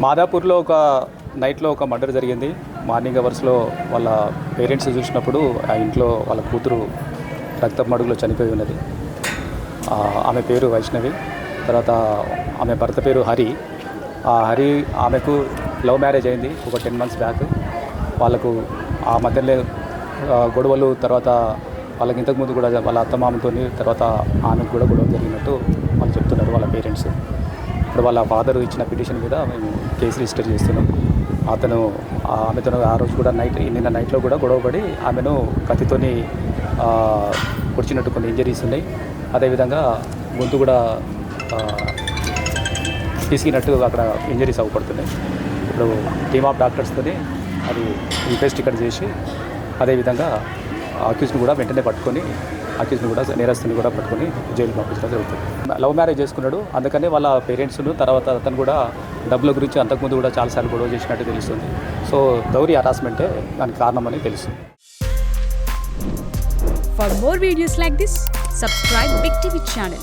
మాదాపూర్లో ఒక నైట్లో ఒక మర్డర్ జరిగింది. మార్నింగ్ అవర్స్లో వాళ్ళ పేరెంట్స్ చూసినప్పుడు ఆ ఇంట్లో వాళ్ళ కూతురు రక్తపు మడుగులో చనిపోయి ఉన్నది. ఆమె పేరు వైష్ణవి. తర్వాత ఆమె భర్త పేరు హరి. హరి ఆమెకు లవ్ మ్యారేజ్ అయింది ఒక 10 months బ్యాక్. వాళ్ళకు ఆ మధ్యలో గొడవలు, తర్వాత వాళ్ళకి ఇంతకుముందు కూడా వాళ్ళ అత్తమామతో తర్వాత ఆమెకు కూడా గొడవ జరిగినట్టు వాళ్ళు చెప్తున్నారు వాళ్ళ పేరెంట్స్. ఇప్పుడు వాళ్ళ ఫాదర్ ఇచ్చిన పిటిషన్ మీద మేము కేసు రిజిస్టర్ చేస్తున్నాం. అతను ఆమెతో ఆ రోజు కూడా నిన్న నైట్లో కూడా గొడవపడి ఆమెను కత్తితోని పొడిచినట్టు కొన్ని ఇంజరీస్ ఉన్నాయి. అదేవిధంగా గొంతు కూడా పిసికినట్టు అక్కడ ఇంజరీస్ అవ్వబడుతున్నాయి. ఇప్పుడు టీమ్ ఆఫ్ డాక్టర్స్తోని అది ఇన్వెస్ట్ ఇక్కడ చేసి అదేవిధంగా అక్యూజ్ని కూడా వెంటనే పట్టుకొని అక్యూజ్ని కూడా నేరస్తుని కూడా పట్టుకొని జైలు పంపించడం జరుగుతుంది. లవ్ మ్యారేజ్ చేసుకున్నాడు, అందుకని వాళ్ళ పేరెంట్స్ను తర్వాత అతను కూడా డబ్బుల గురించి అంతకుముందు కూడా చాలాసార్లు గొడవ చేసినట్టు తెలుస్తుంది. సో దౌరి హరాస్మెంటే దానికి కారణమని తెలుస్తుంది. For more videos like this, subscribe Big TV channel.